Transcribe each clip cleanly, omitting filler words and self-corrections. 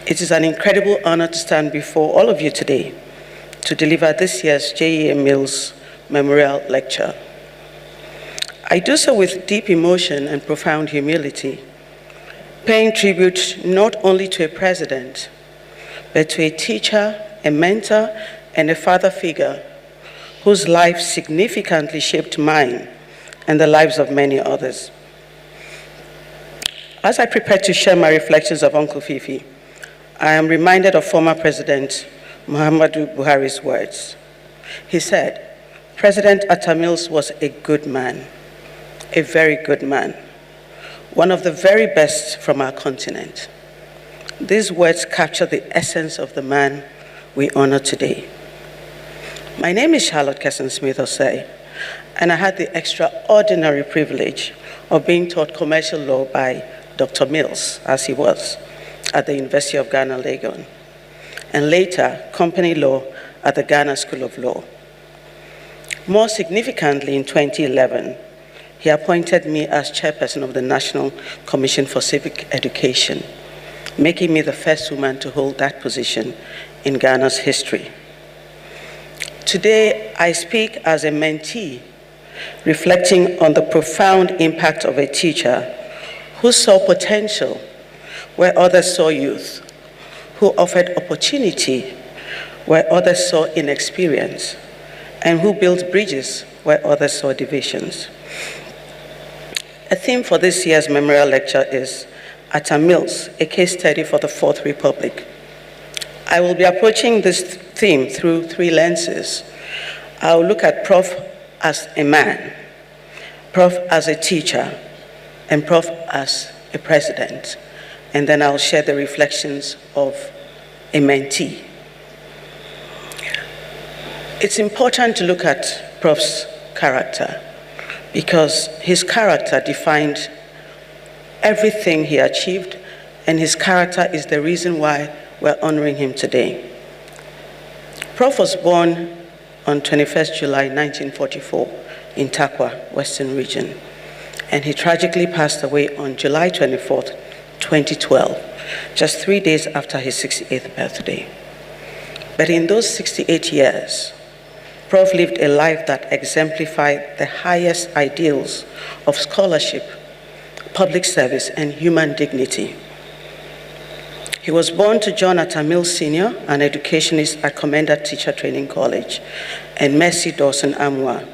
It is an incredible honor to stand before all of you today to deliver this year's J.E.A. Mills Memorial Lecture. I do so with deep emotion and profound humility, paying tribute not only to a president, but to a teacher, a mentor, and a father figure whose life significantly shaped mine and the lives of many others. As I prepare to share my reflections of Uncle Fifi, I am reminded of former President Muhammadu Buhari's words. He said, "President Atta Mills was a good man, a very good man, one of the very best from our continent." These words capture the essence of the man we honor today. My name is Charlotte Kesson-Smith Osei, and I had the extraordinary privilege of being taught commercial law by Dr. Mills, as he was, at the University of Ghana, Legon, and later company law at the Ghana School of Law. More significantly, in 2011, he appointed me as chairperson of the National Commission for Civic Education, making me the first woman to hold that position in Ghana's history. Today, I speak as a mentee, reflecting on the profound impact of a teacher who saw potential where others saw youth, who offered opportunity where others saw inexperience, and who built bridges where others saw divisions. A theme for this year's memorial lecture is Atta Mills, a case study for the Fourth Republic. I will be approaching this theme through three lenses. I will look at Prof as a man, Prof as a teacher, and Prof as a president. And then I'll share the reflections of a mentee. It's important to look at Prof's character because his character defined everything he achieved, and his character is the reason why we're honoring him today. Prof was born on 21st July 1944 in Takwa, Western Region, and he tragically passed away on July 24th, 2012, just 3 days after his 68th birthday. But in those 68 years, Prof lived a life that exemplified the highest ideals of scholarship, public service, and human dignity. He was born to John Atta Mills Sr., an educationist at Commenda Teacher Training College, and Mercy Dawson Amwa.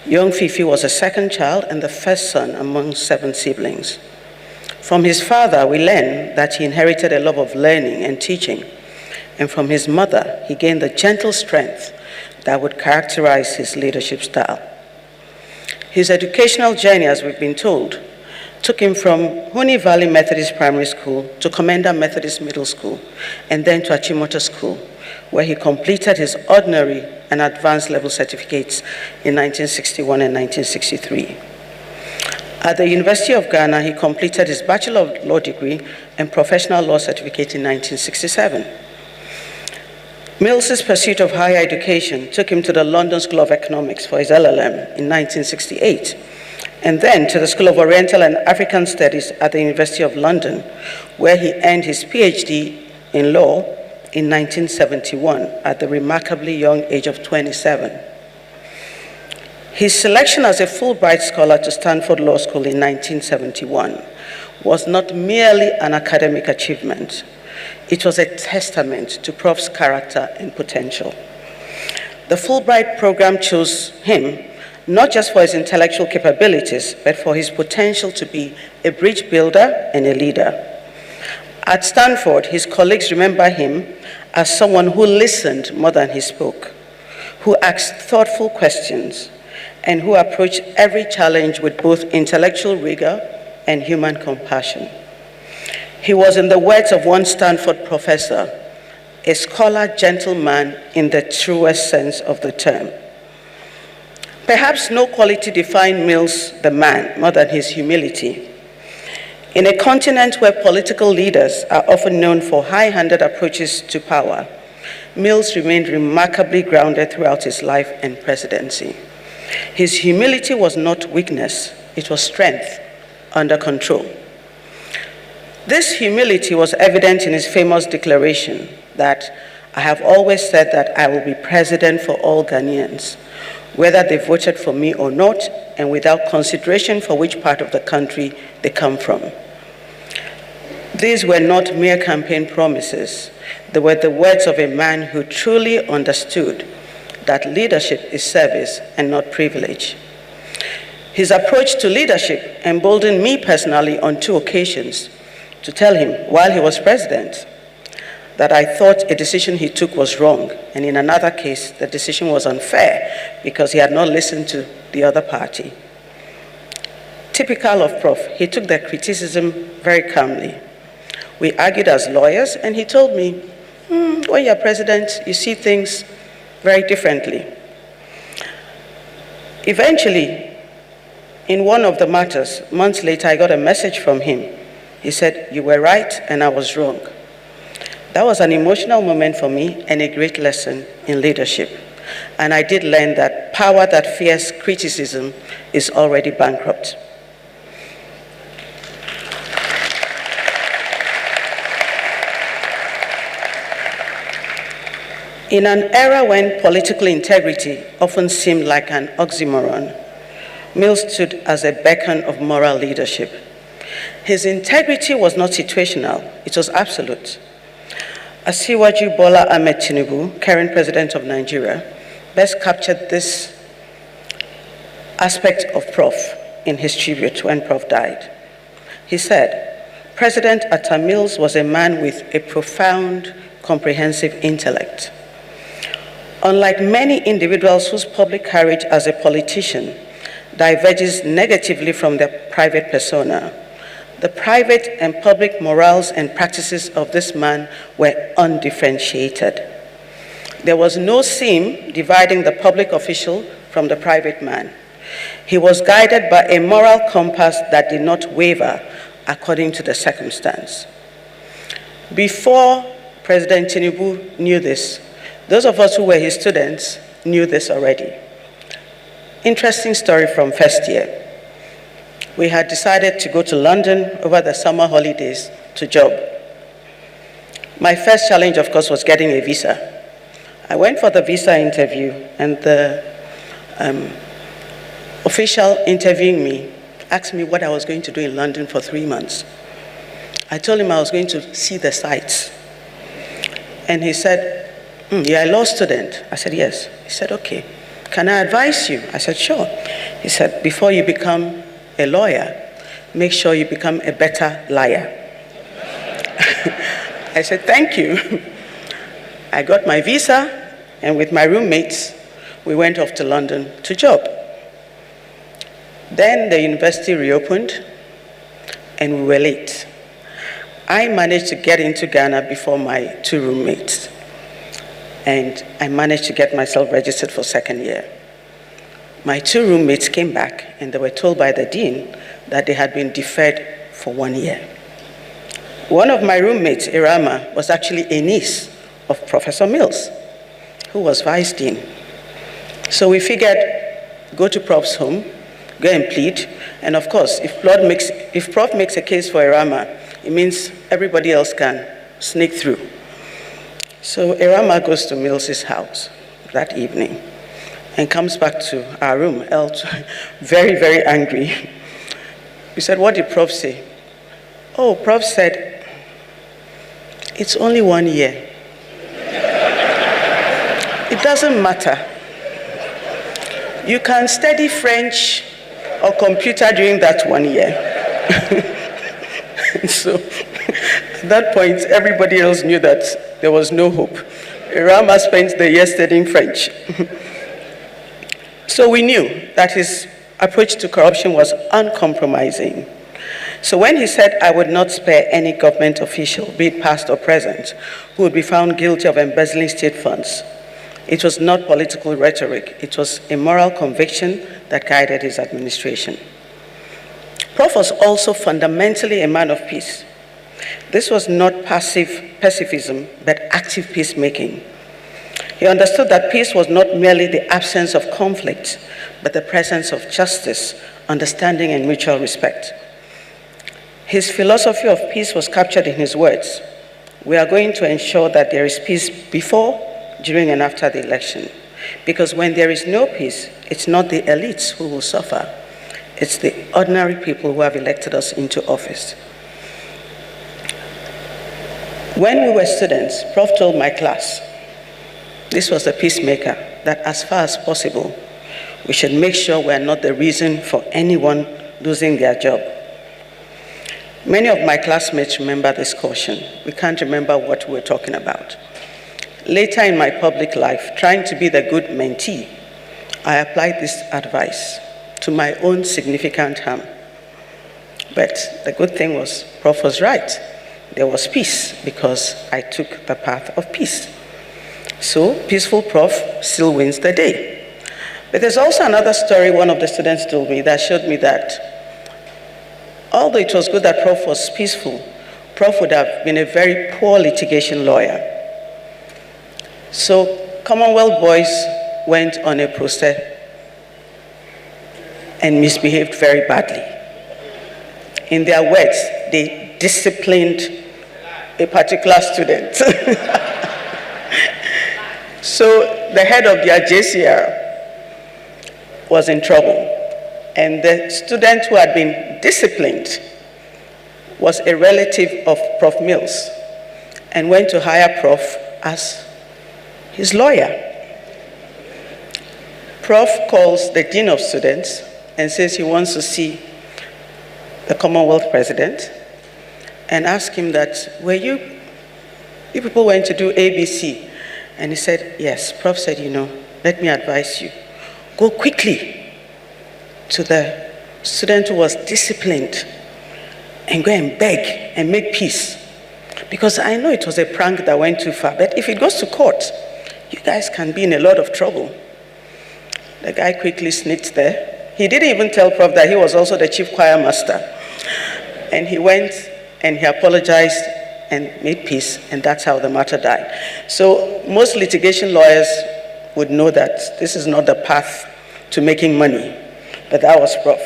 Young Fifi was a second child and the first son among 7 siblings. From his father, we learn that he inherited a love of learning and teaching, and from his mother, he gained the gentle strength that would characterize his leadership style. His educational journey, as we've been told, took him from Huni Valley Methodist Primary School to Commenda Methodist Middle School, and then to Achimota School, where he completed his ordinary and advanced level certificates in 1961 and 1963. At the University of Ghana, he completed his Bachelor of Law degree and Professional Law certificate in 1967. Mills's pursuit of higher education took him to the London School of Economics for his LLM in 1968, and then to the School of Oriental and African Studies at the University of London, where he earned his PhD in law in 1971 at the remarkably young age of 27. His selection as a Fulbright scholar to Stanford Law School in 1971 was not merely an academic achievement. It was a testament to Prof's character and potential. The Fulbright program chose him not just for his intellectual capabilities, but for his potential to be a bridge builder and a leader. At Stanford, his colleagues remember him as someone who listened more than he spoke, who asked thoughtful questions, and who approached every challenge with both intellectual rigor and human compassion. He was, in the words of one Stanford professor, a scholar gentleman in the truest sense of the term. Perhaps no quality defined Mills the man more than his humility. In a continent where political leaders are often known for high-handed approaches to power, Mills remained remarkably grounded throughout his life and presidency. His humility was not weakness, it was strength under control. This humility was evident in his famous declaration that I have always said that I will be president for all Ghanaians, whether they voted for me or not, and without consideration for which part of the country they come from. These were not mere campaign promises. They were the words of a man who truly understood that leadership is service and not privilege. His approach to leadership emboldened me personally on 2 occasions to tell him, while he was president, that I thought a decision he took was wrong, and in another case, the decision was unfair because he had not listened to the other party. Typical of Prof, he took the criticism very calmly. We argued as lawyers, and he told me, when you're president, you see things very differently. Eventually, in one of the matters, months later, I got a message from him. He said, you were right and I was wrong. That was an emotional moment for me and a great lesson in leadership. And I did learn that power that fears criticism is already bankrupt. In an era when political integrity often seemed like an oxymoron, Mills stood as a beacon of moral leadership. His integrity was not situational, it was absolute. Asiwaju Bola Ahmed Tinubu, current president of Nigeria, best captured this aspect of Prof in his tribute when Prof died. He said, President Atta Mills was a man with a profound, comprehensive intellect. Unlike many individuals whose public courage as a politician diverges negatively from their private persona, the private and public morals and practices of this man were undifferentiated. There was no seam dividing the public official from the private man. He was guided by a moral compass that did not waver according to the circumstance. Before President Tinubu knew this, those of us who were his students knew this already. Interesting story from first year. We had decided to go to London over the summer holidays to job. My first challenge, of course, was getting a visa. I went for the visa interview, and the official interviewing me asked me what I was going to do in London for 3 months. I told him I was going to see the sights. And he said, you're a law student? I said, yes. He said, okay. Can I advise you? I said, sure. He said, before you become a lawyer, make sure you become a better liar. I said, thank you. I got my visa, and with my roommates, we went off to London to job. Then the university reopened, and we were late. I managed to get into Ghana before my 2 roommates, and I managed to get myself registered for 2nd year. My 2 roommates came back, and they were told by the dean that they had been deferred for 1 year. One of my roommates, Irama, was actually a niece of Professor Mills, who was vice dean. So we figured, go to Prof's home, go and plead, and of course, if Prof makes a case for Irama, it means everybody else can sneak through. So Irama goes to Mills's house that evening and comes back to our room, very, very angry. We said, what did Prof say? Oh, Prof said, it's only 1 year. It doesn't matter. You can study French or computer during that 1 year. So at that point, everybody else knew that there was no hope. Irama spent the year studying French. So we knew that his approach to corruption was uncompromising. So when he said, I would not spare any government official, be it past or present, who would be found guilty of embezzling state funds, it was not political rhetoric. It was a moral conviction that guided his administration. Prof was also fundamentally a man of peace. This was not passive pacifism, but active peacemaking. He understood that peace was not merely the absence of conflict, but the presence of justice, understanding, and mutual respect. His philosophy of peace was captured in his words: "We are going to ensure that there is peace before, during, and after the election. Because when there is no peace, it's not the elites who will suffer. It's the ordinary people who have elected us into office." When we were students, Prof told my class, this was a peacemaker, that as far as possible, we should make sure we are not the reason for anyone losing their job. Many of my classmates remember this caution. We can't remember what we were talking about. Later in my public life, trying to be the good mentee, I applied this advice to my own significant harm. But the good thing was, Prof was right. There was peace because I took the path of peace. So, peaceful Prof still wins the day. But there's also another story one of the students told me that showed me that although it was good that Prof was peaceful, Prof would have been a very poor litigation lawyer. So, Commonwealth boys went on a protest and misbehaved very badly. In their words, they disciplined a particular student. So the head of their JCR was in trouble. And the student who had been disciplined was a relative of Prof Mills and went to hire Prof as his lawyer. Prof calls the dean of students and says he wants to see the Commonwealth president and ask him that, were you people went to do ABC? And he said, yes. Prof said, let me advise you. Go quickly to the student who was disciplined and go and beg and make peace. Because I know it was a prank that went too far, but if it goes to court, you guys can be in a lot of trouble. The guy quickly sneaked there. He didn't even tell Prof that he was also the chief choir master. And he went and he apologized and made peace, and that's how the matter died. So most litigation lawyers would know that this is not the path to making money, but that was Prof.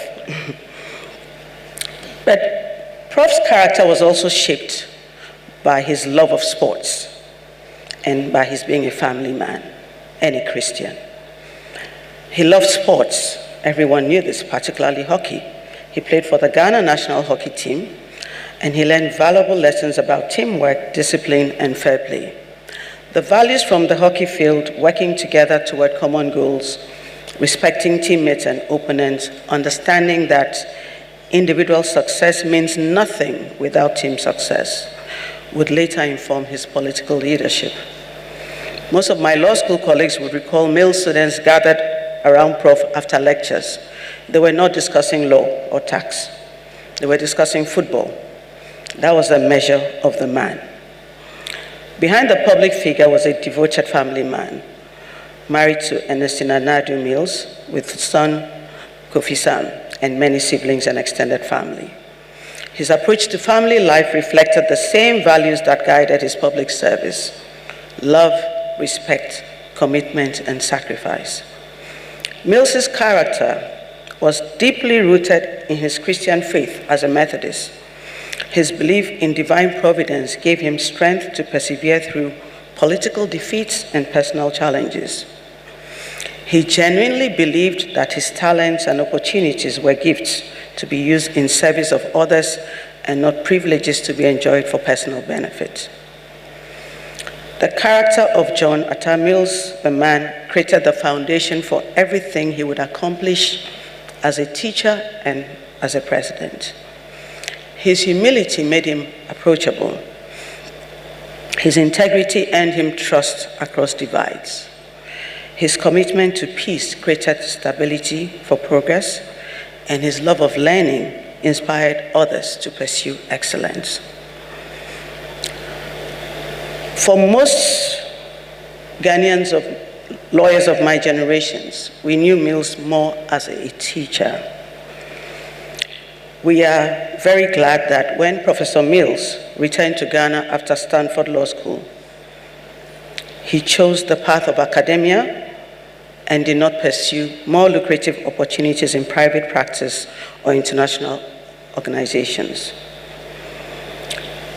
But Prof's character was also shaped by his love of sports and by his being a family man and a Christian. He loved sports. Everyone knew this, particularly hockey. He played for the Ghana national hockey team, and he learned valuable lessons about teamwork, discipline, and fair play. The values from the hockey field, working together toward common goals, respecting teammates and opponents, understanding that individual success means nothing without team success, would later inform his political leadership. Most of my law school colleagues would recall male students gathered around Prof after lectures. They were not discussing law or tax. They were discussing football. That was the measure of the man. Behind the public figure was a devoted family man, married to Ernestina Nadu Mills, with son Kofi Sam, and many siblings and extended family. His approach to family life reflected the same values that guided his public service: love, respect, commitment, and sacrifice. Mills's character was deeply rooted in his Christian faith as a Methodist. His belief in divine providence gave him strength to persevere through political defeats and personal challenges. He genuinely believed that his talents and opportunities were gifts to be used in service of others and not privileges to be enjoyed for personal benefit. The character of John Atta Mills, the man, created the foundation for everything he would accomplish as a teacher and as a president. His humility made him approachable. His integrity earned him trust across divides. His commitment to peace created stability for progress, and his love of learning inspired others to pursue excellence. For most Ghanaians lawyers of my generations, we knew Mills more as a teacher. We are very glad that when Professor Mills returned to Ghana after Stanford Law School, he chose the path of academia and did not pursue more lucrative opportunities in private practice or international organizations.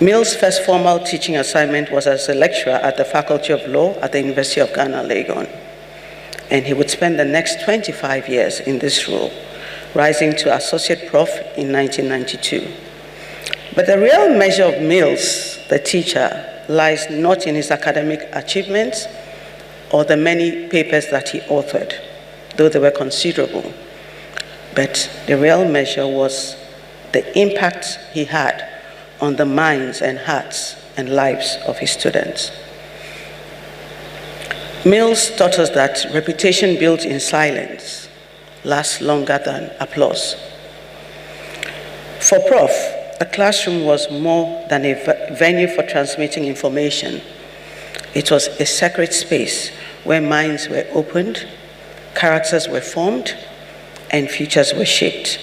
Mill's first formal teaching assignment was as a lecturer at the Faculty of Law at the University of Ghana, Legon. And he would spend the next 25 years in this role, rising to Associate Prof in 1992. But the real measure of Mills, the teacher, lies not in his academic achievements or the many papers that he authored, though they were considerable. But the real measure was the impact he had on the minds and hearts and lives of his students. Mills taught us that reputation built in silence lasts longer than applause. For Prof, the classroom was more than a venue for transmitting information. It was a sacred space where minds were opened, characters were formed, and futures were shaped.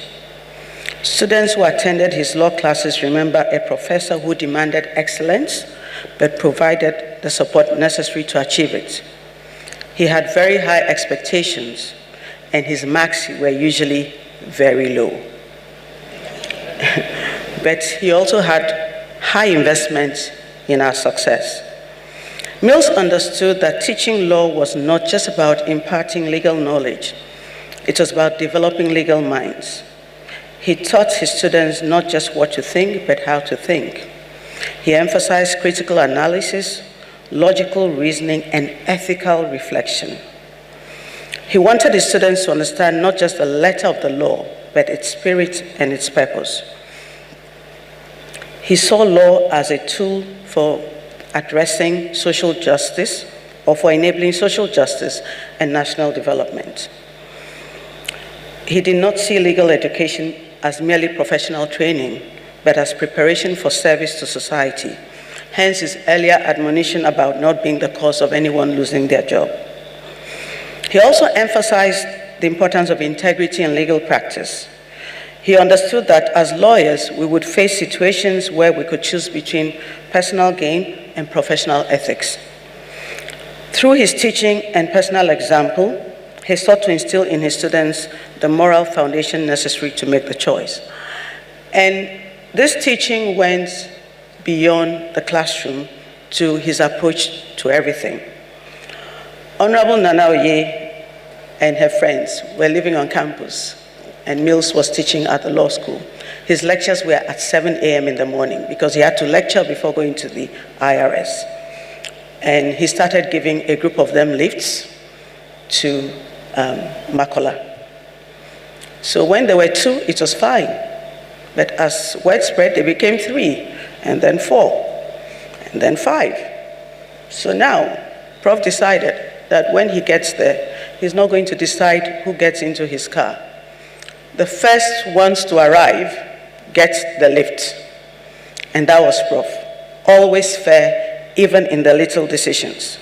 Students who attended his law classes remember a professor who demanded excellence, but provided the support necessary to achieve it. He had very high expectations, and his marks were usually very low. But he also had high investment in our success. Mills understood that teaching law was not just about imparting legal knowledge, it was about developing legal minds. He taught his students not just what to think, but how to think. He emphasized critical analysis, logical reasoning, and ethical reflection. He wanted his students to understand not just the letter of the law, but its spirit and its purpose. He saw law as a tool for addressing social justice or for enabling social justice and national development. He did not see legal education as merely professional training, but as preparation for service to society. Hence his earlier admonition about not being the cause of anyone losing their job. He also emphasized the importance of integrity in legal practice. He understood that as lawyers, we would face situations where we could choose between personal gain and professional ethics. Through his teaching and personal example, he sought to instill in his students the moral foundation necessary to make the choice. And this teaching went beyond the classroom to his approach to everything. Honorable Nana Oye and her friends were living on campus, and Mills was teaching at the law school. His lectures were at 7 a.m. in the morning because he had to lecture before going to the IRS. And he started giving a group of them lifts to Makola. So when there were 2, it was fine. But as word spread, they became 3, and then 4, and then 5. So now, Prof decided that when he gets there, he's not going to decide who gets into his car. The first ones to arrive get the lift. And that was Prof. Always fair, even in the little decisions.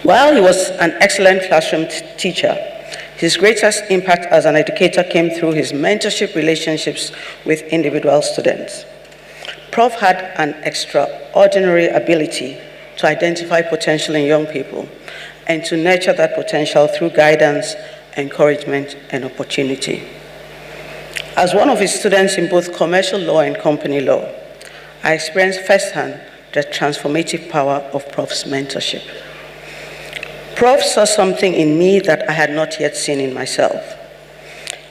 While he was an excellent classroom teacher, his greatest impact as an educator came through his mentorship relationships with individual students. Prof had an extraordinary ability to identify potential in young people and to nurture that potential through guidance, encouragement, and opportunity. As one of his students in both commercial law and company law, I experienced firsthand the transformative power of Prof's mentorship. Prof saw something in me that I had not yet seen in myself.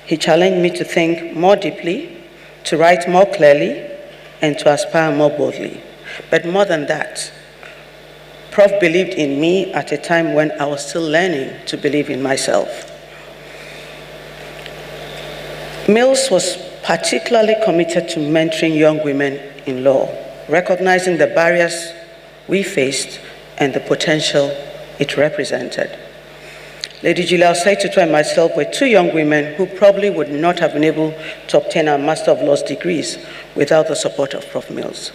He challenged me to think more deeply, to write more clearly, and to aspire more boldly. But more than that, Prof believed in me at a time when I was still learning to believe in myself. Mills was particularly committed to mentoring young women in law, recognizing the barriers we faced and the potential it represented. Lady Julia Osei and myself were 2 young women who probably would not have been able to obtain our Master of Laws degrees without the support of Prof. Mills.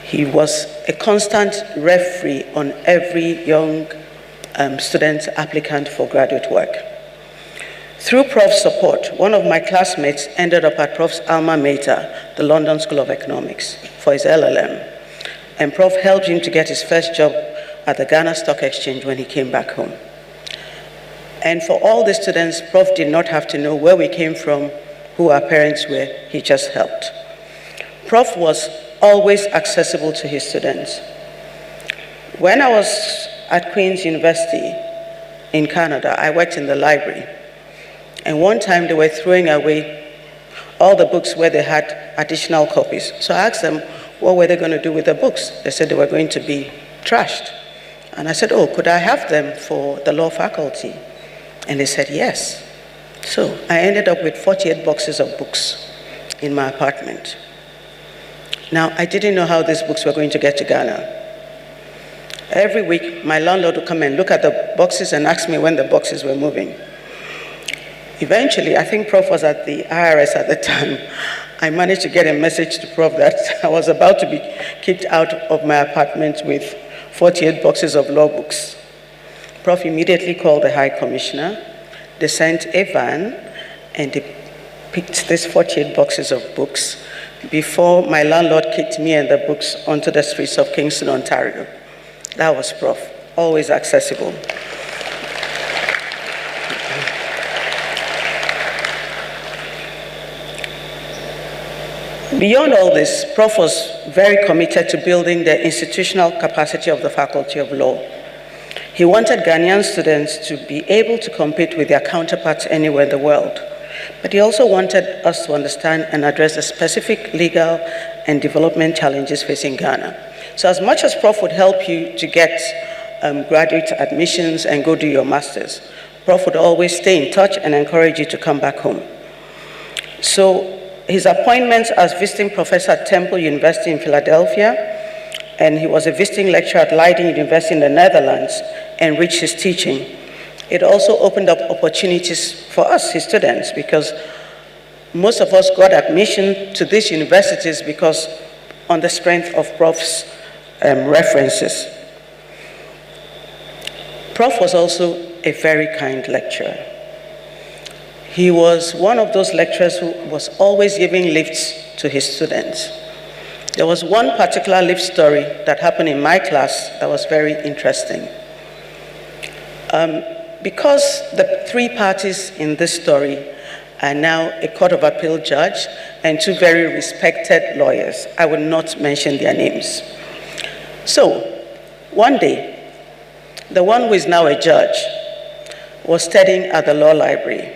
He was a constant referee on every young student applicant for graduate work. Through Prof's support, one of my classmates ended up at Prof's alma mater, the London School of Economics, for his LLM. And Prof helped him to get his first job at the Ghana Stock Exchange when he came back home. And for all the students, Prof did not have to know where we came from, who our parents were, he just helped. Prof was always accessible to his students. When I was at Queen's University in Canada, I worked in the library. And one time they were throwing away all the books where they had additional copies. So I asked them, what were they going to do with the books? They said they were going to be trashed. And I said, oh, could I have them for the law faculty? And they said, yes. So I ended up with 48 boxes of books in my apartment. Now, I didn't know how these books were going to get to Ghana. Every week, my landlord would come and look at the boxes and ask me when the boxes were moving. Eventually, I think Prof was at the IRS at the time. I managed to get a message to Prof that I was about to be kicked out of my apartment with 48 boxes of law books. Prof immediately called the High Commissioner. They sent a van and they picked these 48 boxes of books before my landlord kicked me and the books onto the streets of Kingston, Ontario. That was Prof, always accessible. Beyond all this, Prof was very committed to building the institutional capacity of the Faculty of Law. He wanted Ghanaian students to be able to compete with their counterparts anywhere in the world. But he also wanted us to understand and address the specific legal and development challenges facing Ghana. So as much as Prof would help you to get graduate admissions and go do your master's, Prof would always stay in touch and encourage you to come back home. So his appointments as visiting professor at Temple University in Philadelphia, and he was a visiting lecturer at Leiden University in the Netherlands, enriched his teaching. It also opened up opportunities for us, his students, because most of us got admission to these universities because on the strength of Prof's references. Prof was also a very kind lecturer. He was one of those lecturers who was always giving lifts to his students. There was one particular lift story that happened in my class that was very interesting. Because the three parties in this story are now a Court of Appeal judge and two very respected lawyers, I will not mention their names. So, one day, the one who is now a judge was studying at the law library.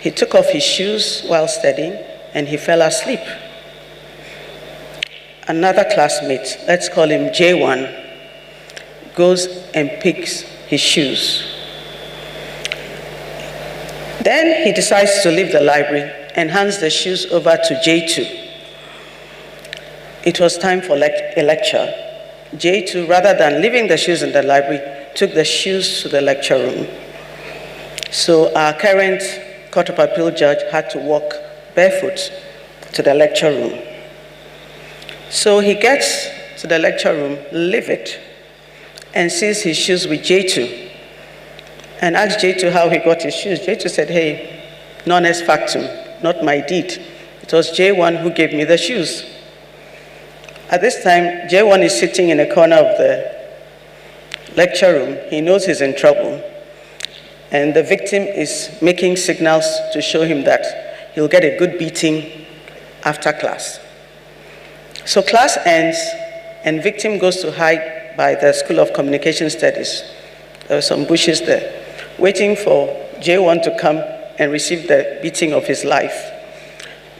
He took off his shoes while studying and he fell asleep. Another classmate, let's call him J1, goes and picks his shoes. Then he decides to leave the library and hands the shoes over to J2. It was time for a lecture. J2, rather than leaving the shoes in the library, took the shoes to the lecture room. So our current Court of Appeal judge had to walk barefoot to the lecture room. So he gets to the lecture room, livid, and sees his shoes with J2, and asked J2 how he got his shoes. J2 said, hey, non est factum, not my deed. It was J1 who gave me the shoes. At this time, J1 is sitting in a corner of the lecture room. He knows he's in trouble. And the victim is making signals to show him that he'll get a good beating after class. So class ends, and victim goes to hide by the School of Communication Studies. There were some bushes there, waiting for J1 to come and receive the beating of his life.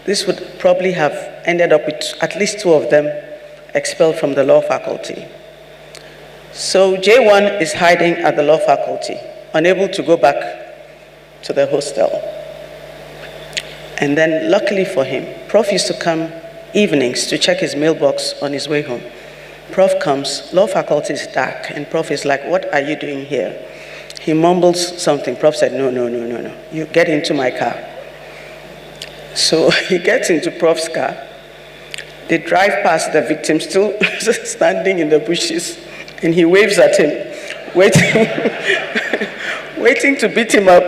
This would probably have ended up with at least two of them expelled from the law faculty. So J1 is hiding at the law faculty, unable to go back to the hostel. And then luckily for him, Prof used to come evenings to check his mailbox on his way home. Prof comes, law faculty is dark, and Prof is like, what are you doing here? He mumbles something. Prof said, no, you get into my car. So he gets into Prof's car. They drive past the victim, still standing in the bushes, and he waves at him, waiting to beat him up.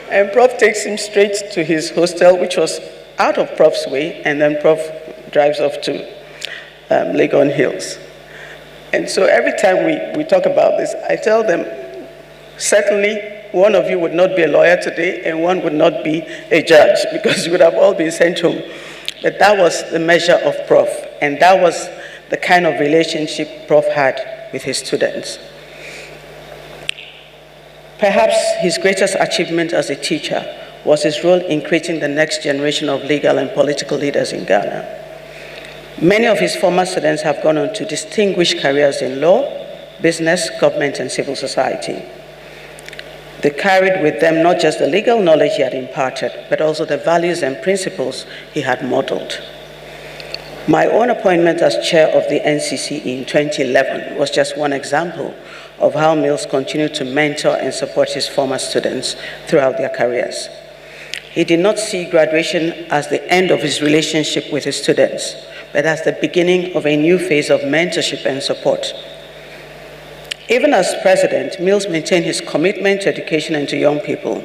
And Prof takes him straight to his hostel, which was out of Prof's way, and then Prof drives off to Legon Hills. And so every time we talk about this, I tell them, certainly one of you would not be a lawyer today and one would not be a judge, because you would have all been sent home. But that was the measure of Prof, and that was the kind of relationship Prof had with his students. Perhaps his greatest achievement as a teacher was his role in creating the next generation of legal and political leaders in Ghana. Many of his former students have gone on to distinguished careers in law, business, government, and civil society. They carried with them not just the legal knowledge he had imparted, but also the values and principles he had modeled. My own appointment as chair of the NCCE in 2011 was just one example of how Mills continued to mentor and support his former students throughout their careers. He did not see graduation as the end of his relationship with his students, but as the beginning of a new phase of mentorship and support. Even as president, Mills maintained his commitment to education and to young people.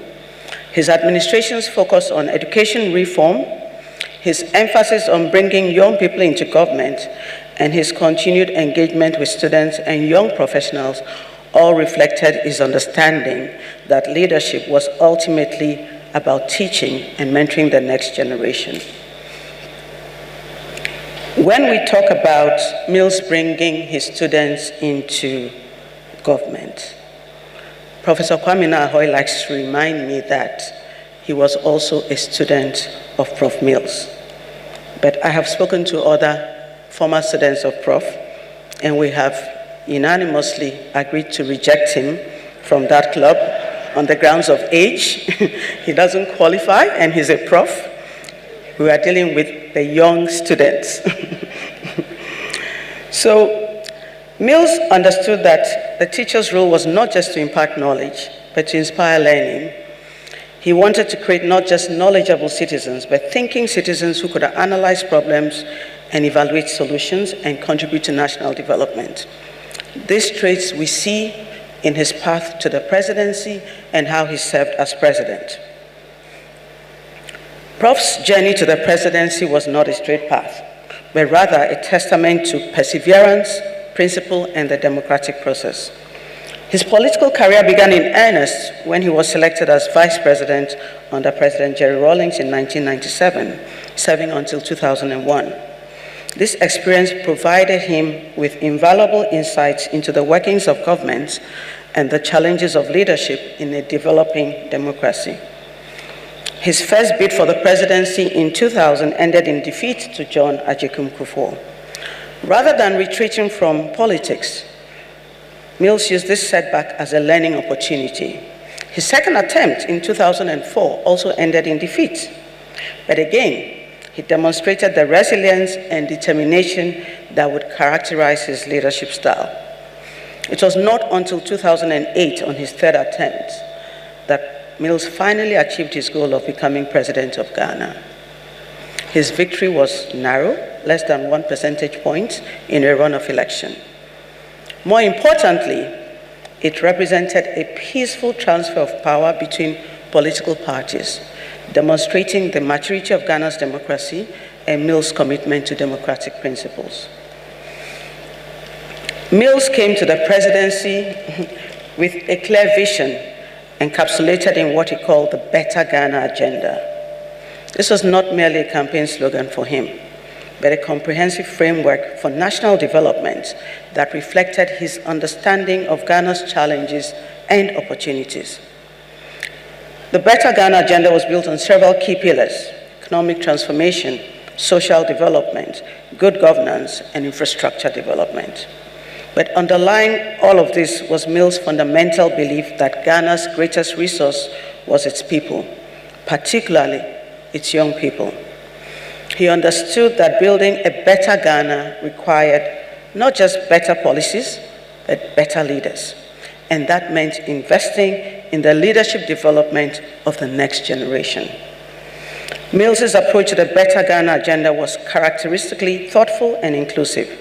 His administration's focus on education reform, his emphasis on bringing young people into government, and his continued engagement with students and young professionals all reflected his understanding that leadership was ultimately about teaching and mentoring the next generation. When we talk about Mills bringing his students into government, Professor Kwame Nkrumah likes to remind me that he was also a student of Prof. Mills. But I have spoken to other former students of Prof, and we have unanimously agreed to reject him from that club on the grounds of age. He doesn't qualify, and he's a prof. We are dealing with the young students. So Mills understood that the teacher's role was not just to impart knowledge, but to inspire learning. He wanted to create not just knowledgeable citizens, but thinking citizens who could analyze problems and evaluate solutions and contribute to national development. These traits we see in his path to the presidency and how he served as president. Prof's journey to the presidency was not a straight path, but rather a testament to perseverance, principle, and the democratic process. His political career began in earnest when he was selected as vice president under President Jerry Rawlings in 1997, serving until 2001. This experience provided him with invaluable insights into the workings of government and the challenges of leadership in a developing democracy. His first bid for the presidency in 2000 ended in defeat to John Agyekum Kufuor. Rather than retreating from politics, Mills used this setback as a learning opportunity. His second attempt in 2004 also ended in defeat. But again, he demonstrated the resilience and determination that would characterize his leadership style. It was not until 2008, on his third attempt, that Mills finally achieved his goal of becoming president of Ghana. His victory was narrow, less than 1 percentage point in a runoff election. More importantly, it represented a peaceful transfer of power between political parties, demonstrating the maturity of Ghana's democracy and Mills' commitment to democratic principles. Mills came to the presidency with a clear vision encapsulated in what he called the Better Ghana agenda. This was not merely a campaign slogan for him, but a comprehensive framework for national development that reflected his understanding of Ghana's challenges and opportunities. The Better Ghana agenda was built on several key pillars: economic transformation, social development, good governance, and infrastructure development. But underlying all of this was Mills' fundamental belief that Ghana's greatest resource was its people, particularly its young people. He understood that building a better Ghana required not just better policies, but better leaders. And that meant investing in the leadership development of the next generation. Mills's approach to the Better Ghana agenda was characteristically thoughtful and inclusive.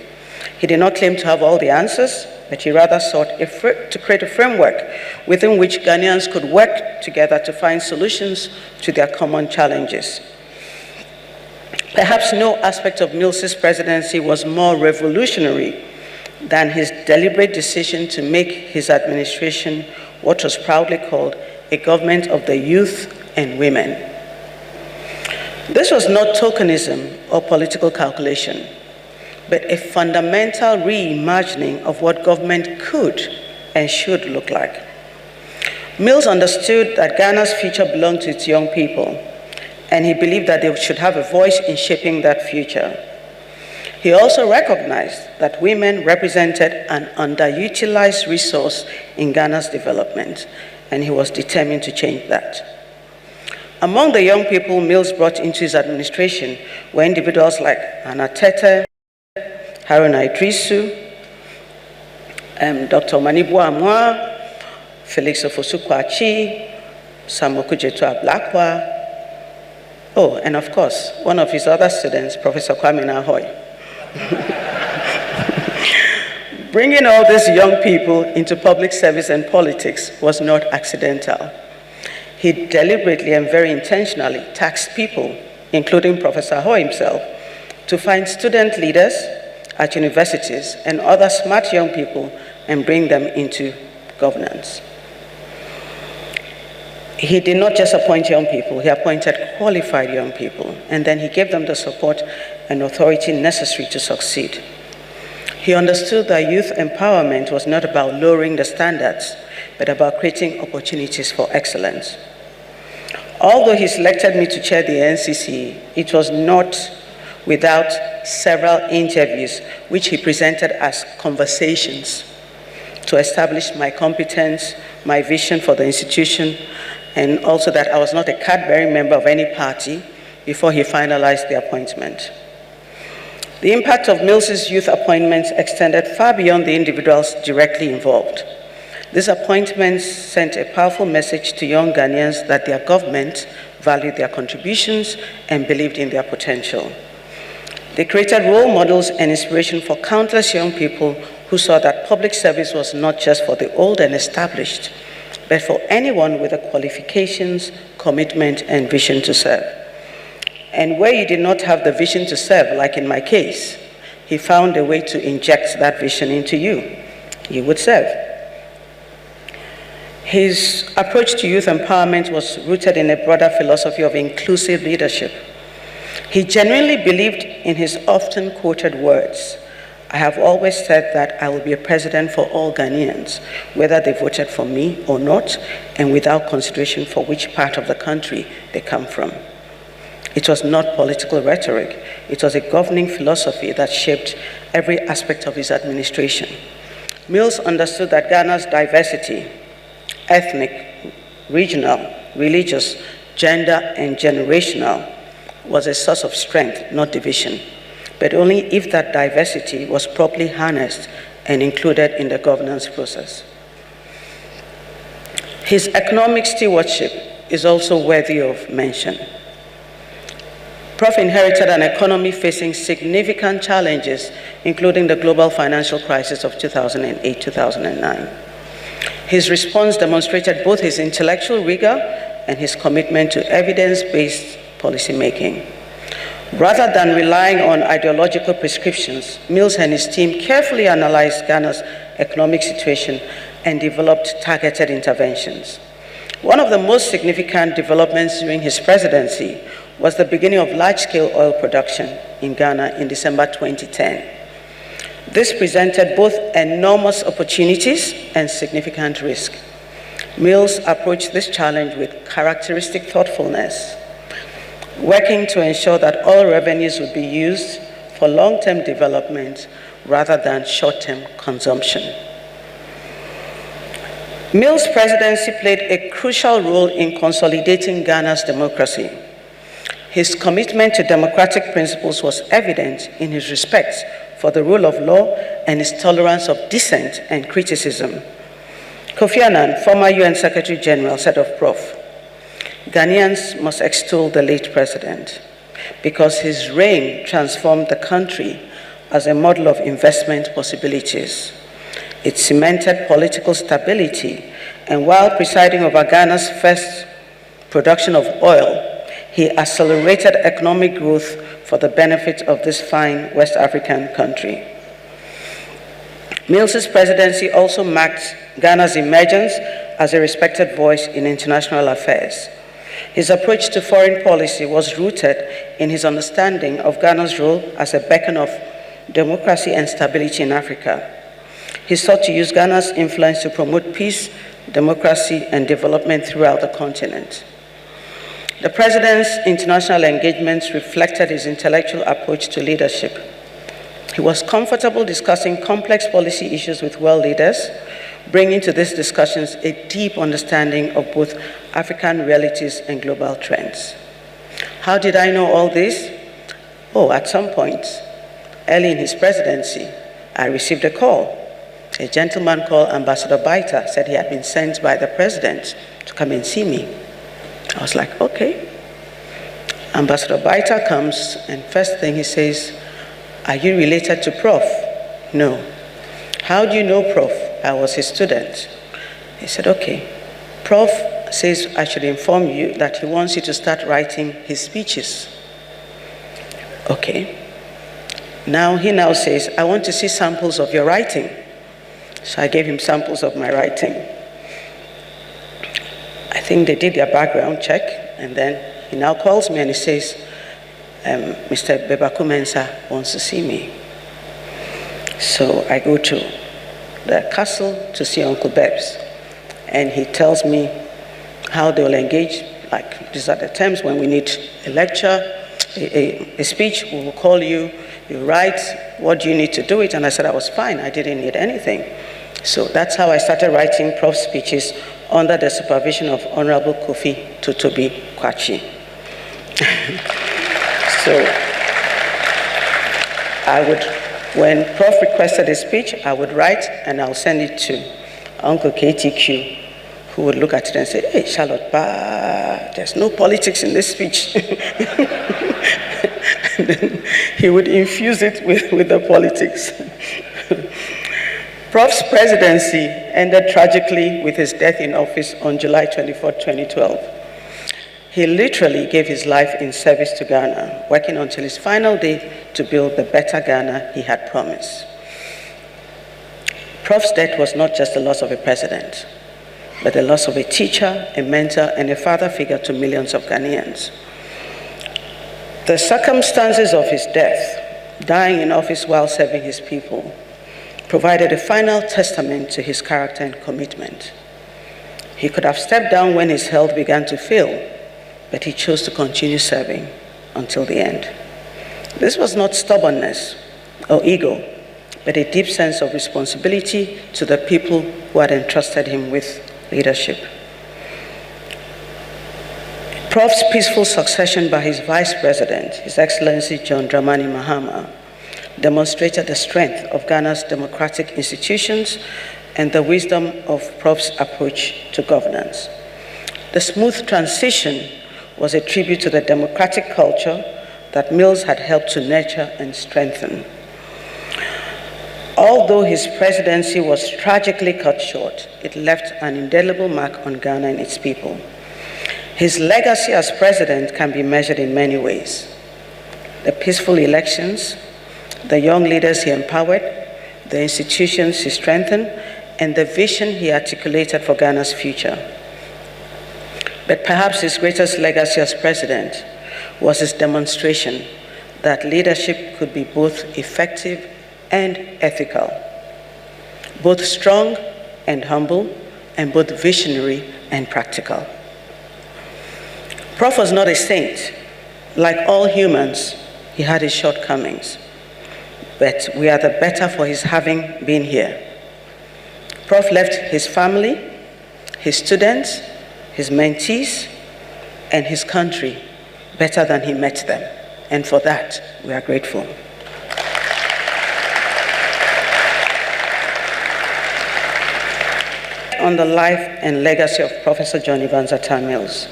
He did not claim to have all the answers, but he rather sought to create a framework within which Ghanaians could work together to find solutions to their common challenges. Perhaps no aspect of Mills's presidency was more revolutionary than his deliberate decision to make his administration what was proudly called a government of the youth and women. This was not tokenism or political calculation, but a fundamental reimagining of what government could and should look like. Mills understood that Ghana's future belonged to its young people, and he believed that they should have a voice in shaping that future. He also recognized that women represented an underutilized resource in Ghana's development, and he was determined to change that. Among the young people Mills brought into his administration were individuals like Atta, Haruna Idrisu, Dr. Manibu Amwa, Felix Ofosu-Kwakye, Samuel Kujetu Ablakwa, oh, and of course, one of his other students, Professor Kwame Nahoy. Bringing all these young people into public service and politics was not accidental. He deliberately and very intentionally tasked people, including Professor Ho himself, to find student leaders at universities and other smart young people and bring them into governance. He did not just appoint young people, he appointed qualified young people, and then he gave them the support and authority necessary to succeed. He understood that youth empowerment was not about lowering the standards, but about creating opportunities for excellence. Although he selected me to chair the NCC, it was not without several interviews, which he presented as conversations to establish my competence, my vision for the institution, and also that I was not a card-bearing member of any party before he finalized the appointment. The impact of Mills's youth appointments extended far beyond the individuals directly involved. These appointments sent a powerful message to young Ghanaians that their government valued their contributions and believed in their potential. They created role models and inspiration for countless young people who saw that public service was not just for the old and established, but for anyone with the qualifications, commitment, and vision to serve. And where you did not have the vision to serve, like in my case, he found a way to inject that vision into you. You would serve. His approach to youth empowerment was rooted in a broader philosophy of inclusive leadership. He genuinely believed in his often quoted words, "I have always said that I will be a president for all Ghanaians, whether they voted for me or not, and without consideration for which part of the country they come from." It was not political rhetoric. It was a governing philosophy that shaped every aspect of his administration. Mills understood that Ghana's diversity, ethnic, regional, religious, gender, and generational, was a source of strength, not division, but only if that diversity was properly harnessed and included in the governance process. His economic stewardship is also worthy of mention. Prof inherited an economy facing significant challenges, including the global financial crisis of 2008-2009. His response demonstrated both his intellectual rigor and his commitment to evidence-based policymaking. Rather than relying on ideological prescriptions, Mills and his team carefully analyzed Ghana's economic situation and developed targeted interventions. One of the most significant developments during his presidency was the beginning of large-scale oil production in Ghana in December 2010. This presented both enormous opportunities and significant risk. Mills approached this challenge with characteristic thoughtfulness, working to ensure that oil revenues would be used for long-term development rather than short-term consumption. Mills' presidency played a crucial role in consolidating Ghana's democracy. His commitment to democratic principles was evident in his respect for the rule of law and his tolerance of dissent and criticism. Kofi Annan, former UN Secretary General, said of Prof, "Ghanaians must extol the late president because his reign transformed the country as a model of investment possibilities. It cemented political stability, and while presiding over Ghana's first production of oil, he accelerated economic growth for the benefit of this fine West African country." Mills's presidency also marked Ghana's emergence as a respected voice in international affairs. His approach to foreign policy was rooted in his understanding of Ghana's role as a beacon of democracy and stability in Africa. He sought to use Ghana's influence to promote peace, democracy, and development throughout the continent. The President's international engagements reflected his intellectual approach to leadership. He was comfortable discussing complex policy issues with world leaders, bringing to these discussions a deep understanding of both African realities and global trends. How did I know all this? Oh, at some point, early in his presidency, I received a call. A gentleman called Ambassador Baita said he had been sent by the President to come and see me. I was like, okay. Ambassador Baita comes, and first thing he says, "Are you related to Prof?" "No." "How do you know Prof?" "I was his student." He said, "Okay. Prof says I should inform you that he wants you to start writing his speeches." Okay. He now says, "I want to see samples of your writing." So I gave him samples of my writing. I think they did their background check, and then he now calls me and he says, "Mr. Bebaku Mensah wants to see me." So I go to the castle to see Uncle Bebs, and he tells me how they will engage. Like, these are the terms when we need a lecture, a speech, we will call you, you write, what do you need to do it? And I said I was fine, I didn't need anything. So that's how I started writing Prof speeches under the supervision of Honorable Kofi Totobi Kwachi. So I would, when Prof requested a speech, I would write and I'll send it to Uncle KTQ, who would look at it and say, "Hey, Charlotte, there's no politics in this speech." And then he would infuse it with the politics. Prof's presidency ended tragically with his death in office on July 24, 2012. He literally gave his life in service to Ghana, working until his final day to build the better Ghana he had promised. Prof's death was not just the loss of a president, but the loss of a teacher, a mentor, and a father figure to millions of Ghanaians. The circumstances of his death, dying in office while serving his people, provided a final testament to his character and commitment. He could have stepped down when his health began to fail, but he chose to continue serving until the end. This was not stubbornness or ego, but a deep sense of responsibility to the people who had entrusted him with leadership. Prof's peaceful succession by his Vice President, His Excellency John Dramani Mahama, demonstrated the strength of Ghana's democratic institutions and the wisdom of Prof's approach to governance. The smooth transition was a tribute to the democratic culture that Mills had helped to nurture and strengthen. Although his presidency was tragically cut short, it left an indelible mark on Ghana and its people. His legacy as president can be measured in many ways. The peaceful elections, the young leaders he empowered, the institutions he strengthened, and the vision he articulated for Ghana's future. But perhaps his greatest legacy as president was his demonstration that leadership could be both effective and ethical, both strong and humble, and both visionary and practical. Prof was not a saint. Like all humans, he had his shortcomings, but we are the better for his having been here. Prof left his family, his students, his mentees, and his country better than he met them, and for that, we are grateful. On the life and legacy of Professor John Evans Atta Mills,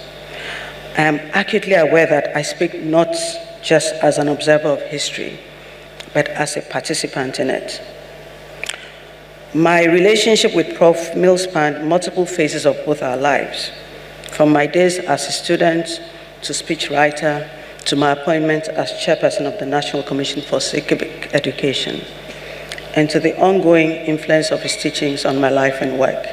I am acutely aware that I speak not just as an observer of history, but as a participant in it. My relationship with Prof. Mills spanned multiple phases of both our lives, from my days as a student to speechwriter to my appointment as chairperson of the National Commission for Civic Education, and to the ongoing influence of his teachings on my life and work.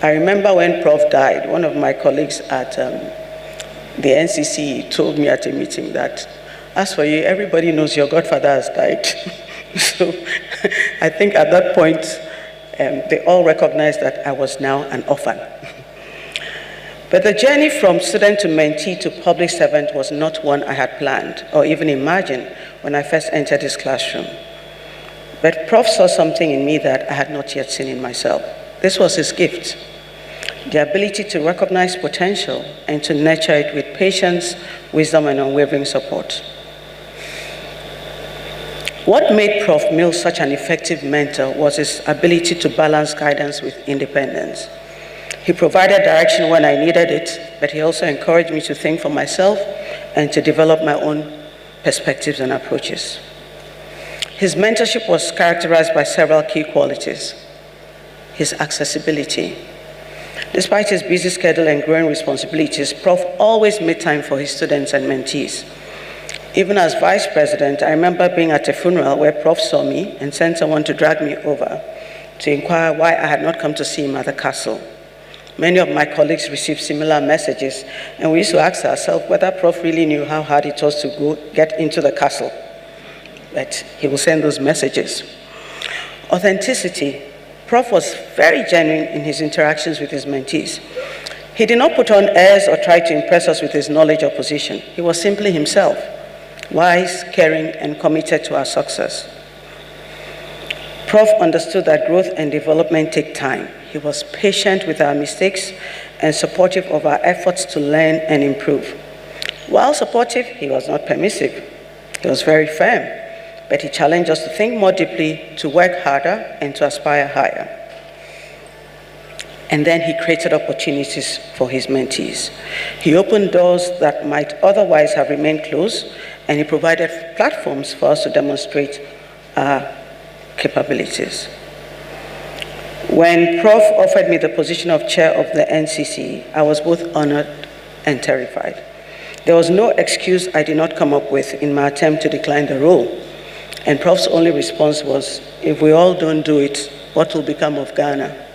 I remember when Prof died, one of my colleagues at the NCC told me at a meeting that, as for you, everybody knows your godfather has died. So I think at that point, they all recognized that I was now an orphan. But the journey from student to mentee to public servant was not one I had planned or even imagined when I first entered this classroom. But Prof saw something in me that I had not yet seen in myself. This was his gift, the ability to recognize potential and to nurture it with patience, wisdom, and unwavering support. What made Prof Mills such an effective mentor was his ability to balance guidance with independence. He provided direction when I needed it, but he also encouraged me to think for myself and to develop my own perspectives and approaches. His mentorship was characterized by several key qualities. His accessibility. Despite his busy schedule and growing responsibilities, Prof always made time for his students and mentees. Even as vice president, I remember being at a funeral where Prof saw me and sent someone to drag me over to inquire why I had not come to see him at the castle. Many of my colleagues received similar messages, and we used to ask ourselves whether Prof really knew how hard it was to get into the castle. But he will send those messages. Authenticity. Prof was very genuine in his interactions with his mentees. He did not put on airs or try to impress us with his knowledge or position. He was simply himself, wise, caring, and committed to our success. Prof understood that growth and development take time. He was patient with our mistakes and supportive of our efforts to learn and improve. While supportive, he was not permissive. He was very firm. But he challenged us to think more deeply, to work harder, and to aspire higher. And then he created opportunities for his mentees. He opened doors that might otherwise have remained closed, and he provided platforms for us to demonstrate our capabilities. When Prof offered me the position of chair of the NCC, I was both honored and terrified. There was no excuse I did not come up with in my attempt to decline the role. And Prof's only response was, if we all don't do it, what will become of Ghana?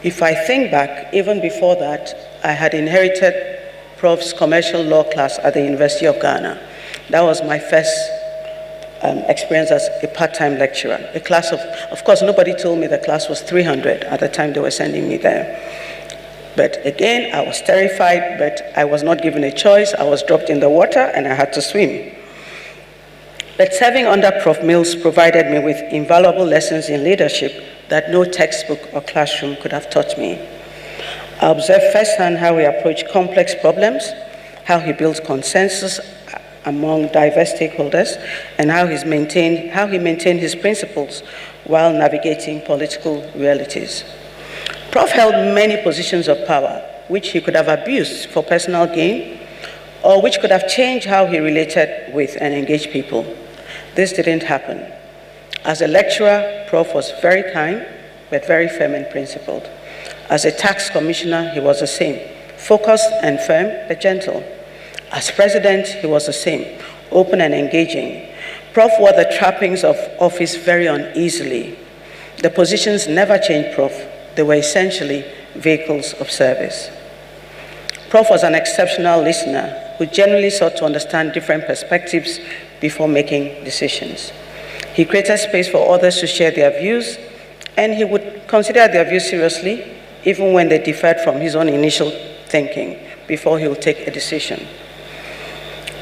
If I think back, even before that, I had inherited Prof's commercial law class at the University of Ghana. That was my first experience as a part-time lecturer. A class of course, nobody told me the class was 300 at the time they were sending me there. But again, I was terrified, but I was not given a choice. I was dropped in the water and I had to swim. But serving under Prof Mills provided me with invaluable lessons in leadership that no textbook or classroom could have taught me. I observed firsthand how he approached complex problems, how he built consensus among diverse stakeholders, and how he maintained his principles while navigating political realities. Prof held many positions of power, which he could have abused for personal gain, or which could have changed how he related with and engaged people. This didn't happen. As a lecturer, Prof was very kind, but very firm and principled. As a tax commissioner, he was the same, focused and firm, but gentle. As president, he was the same, open and engaging. Prof wore the trappings of office very uneasily. The positions never changed Prof. They were essentially vehicles of service. Prof was an exceptional listener who genuinely sought to understand different perspectives before making decisions. He created space for others to share their views, and he would consider their views seriously, even when they differed from his own initial thinking, before he would take a decision.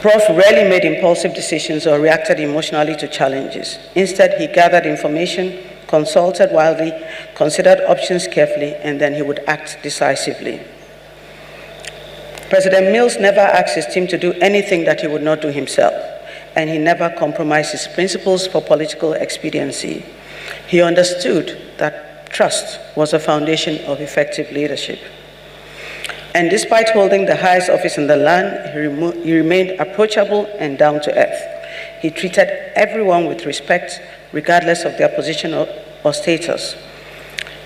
Prof rarely made impulsive decisions or reacted emotionally to challenges. Instead, he gathered information, consulted widely, considered options carefully, and then he would act decisively. President Mills never asked his team to do anything that he would not do himself, and he never compromised his principles for political expediency. He understood that trust was a foundation of effective leadership. And despite holding the highest office in the land, he remained approachable and down to earth. He treated everyone with respect, regardless of their position or status.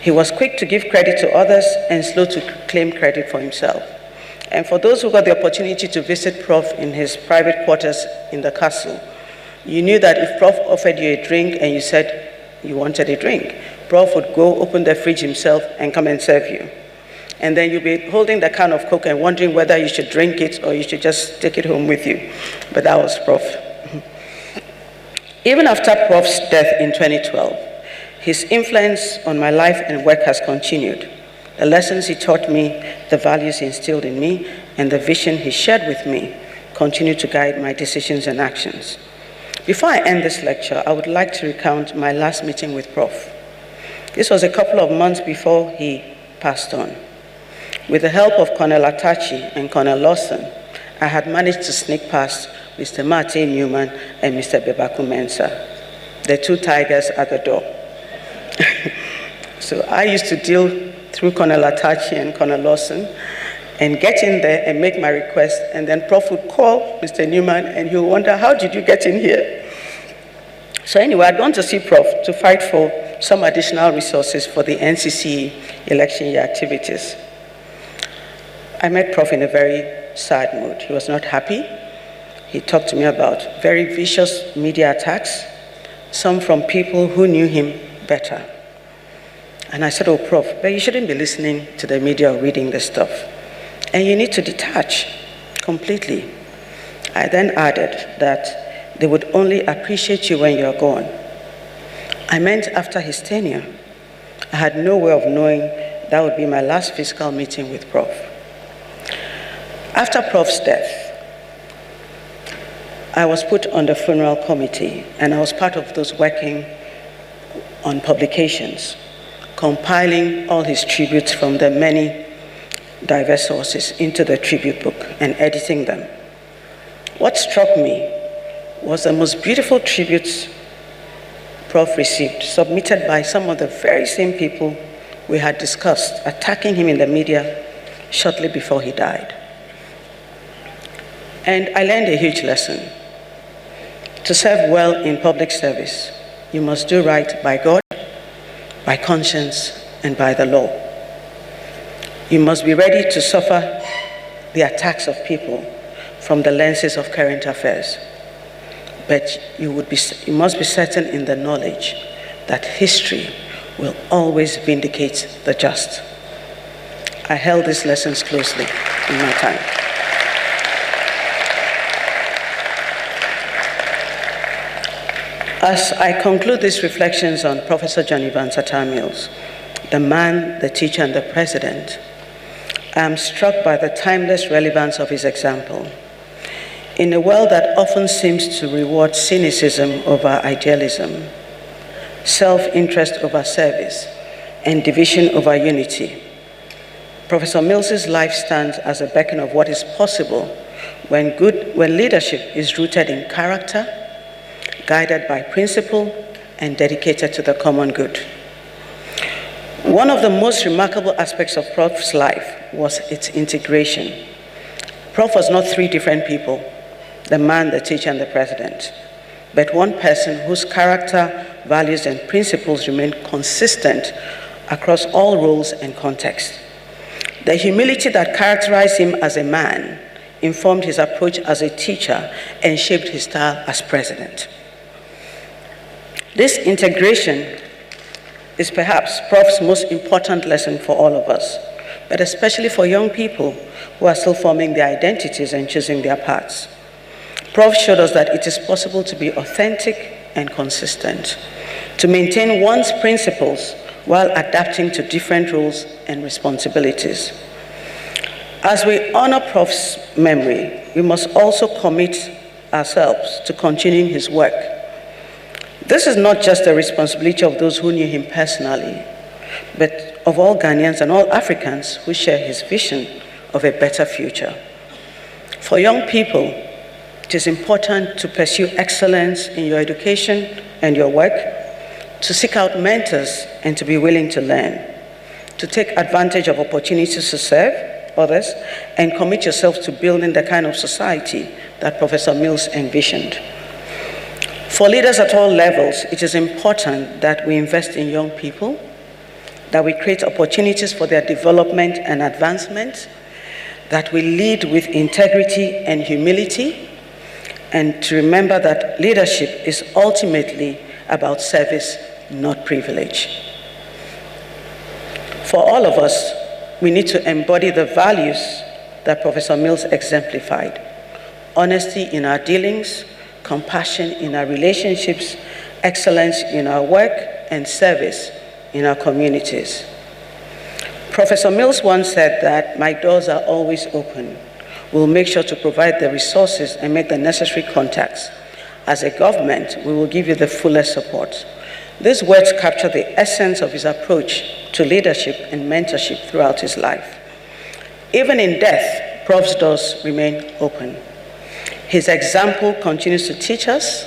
He was quick to give credit to others and slow to claim credit for himself. And for those who got the opportunity to visit Prof in his private quarters in the castle, you knew that if Prof offered you a drink and you said you wanted a drink, Prof would go open the fridge himself and come and serve you. And then you'll be holding the can of Coke and wondering whether you should drink it or you should just take it home with you. But that was Prof. Even after Prof's death in 2012, his influence on my life and work has continued. The lessons he taught me, the values he instilled in me, and the vision he shared with me continue to guide my decisions and actions. Before I end this lecture, I would like to recount my last meeting with Prof. This was a couple of months before he passed on. With the help of Colonel Atta and Colonel Lawson, I had managed to sneak past Mr. Martin Newman and Mr. Bebaku Mensah, the two tigers at the door. So I used to deal through Colonel Atta and Colonel Lawson and get in there and make my request, and then Prof would call Mr. Newman and he would wonder, how did you get in here? So anyway, I'd gone to see Prof to fight for some additional resources for the NCC election year activities. I met Prof in a very sad mood. He was not happy. He talked to me about very vicious media attacks, some from people who knew him better. And I said, oh, Prof, but you shouldn't be listening to the media or reading this stuff. And you need to detach completely. I then added that they would only appreciate you when you're gone. I meant after his tenure. I had no way of knowing that would be my last physical meeting with Prof. After Prof's death, I was put on the funeral committee, and I was part of those working on publications, compiling all his tributes from the many diverse sources into the tribute book and editing them. What struck me was the most beautiful tributes Prof received, submitted by some of the very same people we had discussed attacking him in the media shortly before he died. And I learned a huge lesson. To serve well in public service, you must do right by God, by conscience, and by the law. You must be ready to suffer the attacks of people from the lenses of current affairs. But you must be certain in the knowledge that history will always vindicate the just. I held these lessons closely in my time. As I conclude these reflections on Professor John Evans Atta Mills, the man, the teacher, and the president, I am struck by the timeless relevance of his example. In a world that often seems to reward cynicism over idealism, self-interest over service, and division over unity, Professor Mills's life stands as a beacon of what is possible when leadership is rooted in character, guided by principle, and dedicated to the common good. One of the most remarkable aspects of Prof's life was its integration. Prof was not three different people, the man, the teacher, and the president, but one person whose character, values, and principles remained consistent across all roles and contexts. The humility that characterized him as a man informed his approach as a teacher and shaped his style as president. This integration is perhaps Prof's most important lesson for all of us, but especially for young people who are still forming their identities and choosing their paths. Prof showed us that it is possible to be authentic and consistent, to maintain one's principles while adapting to different roles and responsibilities. As we honor Prof's memory, we must also commit ourselves to continuing his work. This is not just the responsibility of those who knew him personally, but of all Ghanaians and all Africans who share his vision of a better future. For young people, it is important to pursue excellence in your education and your work, to seek out mentors and to be willing to learn, to take advantage of opportunities to serve others, and commit yourself to building the kind of society that Professor Mills envisioned. For leaders at all levels, it is important that we invest in young people, that we create opportunities for their development and advancement, that we lead with integrity and humility, and to remember that leadership is ultimately about service, not privilege. For all of us, we need to embody the values that Professor Mills exemplified: honesty in our dealings, compassion in our relationships, excellence in our work, and service in our communities. Professor Mills once said that my doors are always open. We'll make sure to provide the resources and make the necessary contacts. As a government, we will give you the fullest support. These words capture the essence of his approach to leadership and mentorship throughout his life. Even in death, Prof's doors remain open. His example continues to teach us,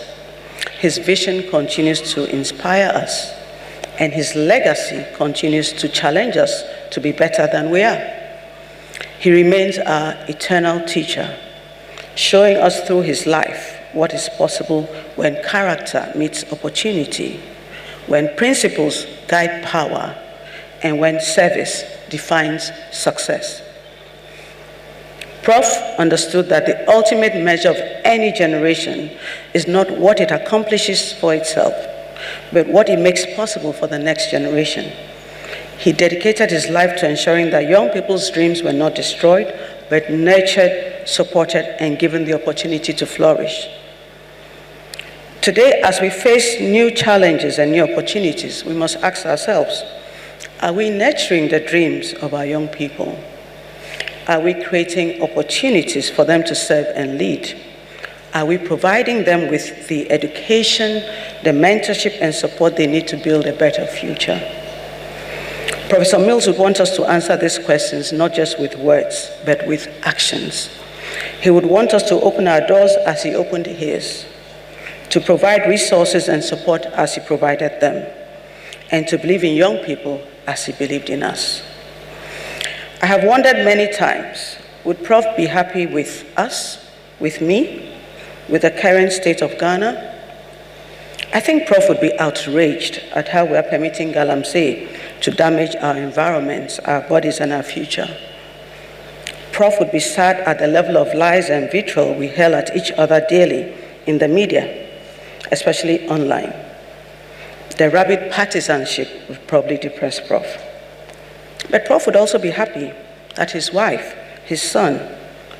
his vision continues to inspire us, and his legacy continues to challenge us to be better than we are. He remains our eternal teacher, showing us through his life what is possible when character meets opportunity, when principles guide power, and when service defines success. Prof understood that the ultimate measure of any generation is not what it accomplishes for itself, but what it makes possible for the next generation. He dedicated his life to ensuring that young people's dreams were not destroyed, but nurtured, supported, and given the opportunity to flourish. Today, as we face new challenges and new opportunities, we must ask ourselves, are we nurturing the dreams of our young people? Are we creating opportunities for them to serve and lead? Are we providing them with the education, the mentorship, and support they need to build a better future? Professor Mills would want us to answer these questions not just with words, but with actions. He would want us to open our doors as he opened his, to provide resources and support as he provided them, and to believe in young people as he believed in us. I have wondered many times, would Prof be happy with us, with me, with the current state of Ghana? I think Prof would be outraged at how we are permitting galamsey to damage our environments, our bodies, and our future. Prof would be sad at the level of lies and vitriol we hurl at each other daily in the media, especially online. The rabid partisanship would probably depress Prof. But Prof would also be happy that his wife, his son,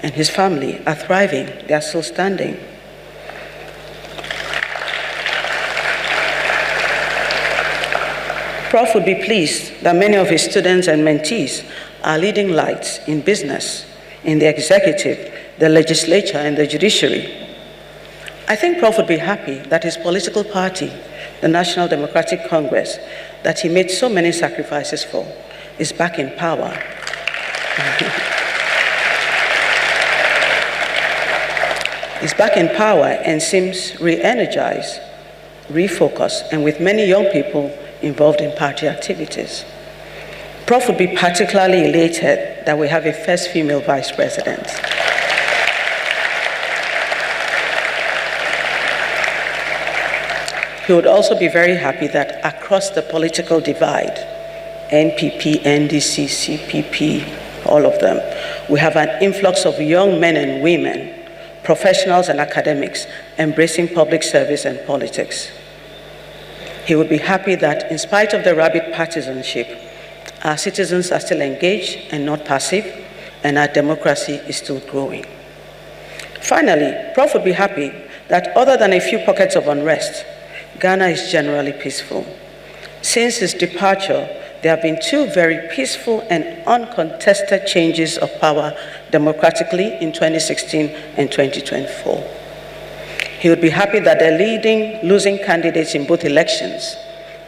and his family are thriving. They are still standing. Prof would be pleased that many of his students and mentees are leading lights in business, in the executive, the legislature, and the judiciary. I think Prof would be happy that his political party, the National Democratic Congress, that he made so many sacrifices for, is back in power. Is back in power and seems re-energized, refocused, and with many young people involved in party activities. Prof would be particularly elated that we have a first female vice president. He would also be very happy that across the political divide, NPP, NDC, CPP, all of them, we have an influx of young men and women, professionals and academics, embracing public service and politics. He would be happy that in spite of the rabid partisanship, our citizens are still engaged and not passive, and our democracy is still growing. Finally, Prof would be happy that other than a few pockets of unrest, Ghana is generally peaceful. Since his departure, there have been two very peaceful and uncontested changes of power democratically in 2016 and 2024. He would be happy that the leading losing candidates in both elections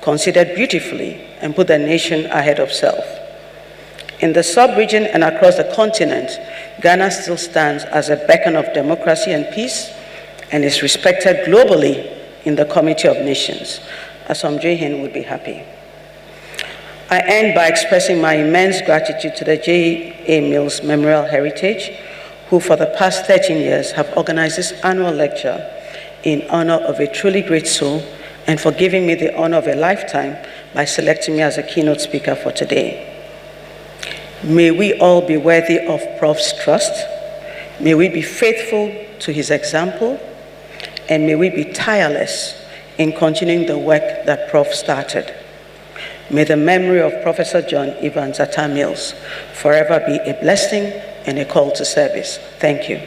considered beautifully and put the nation ahead of self. In the sub-region and across the continent, Ghana still stands as a beacon of democracy and peace and is respected globally in the Committee of Nations. Asomdwehin would be happy. I end by expressing my immense gratitude to the J.A. Mills Memorial Heritage, who for the past 13 years have organized this annual lecture in honor of a truly great soul and for giving me the honor of a lifetime by selecting me as a keynote speaker for today. May we all be worthy of Prof's trust. May we be faithful to his example, and may we be tireless in continuing the work that Prof started. May the memory of Professor John Evans Atta Mills forever be a blessing and a call to service. Thank you.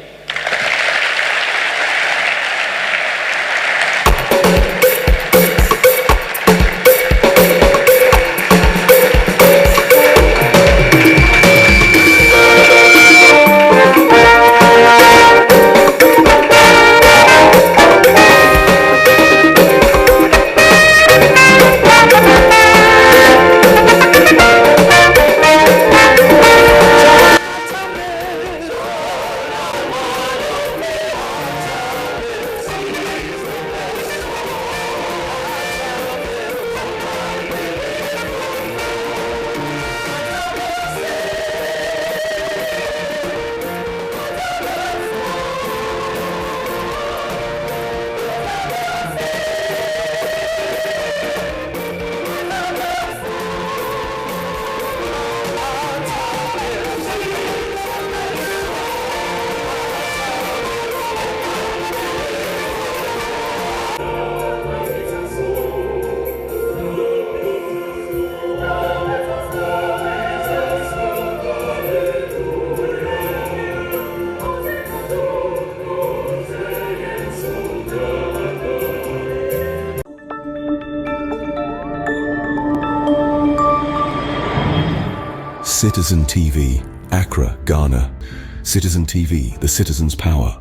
Citizen TV, Accra, Ghana. Citizen TV, the citizen's power.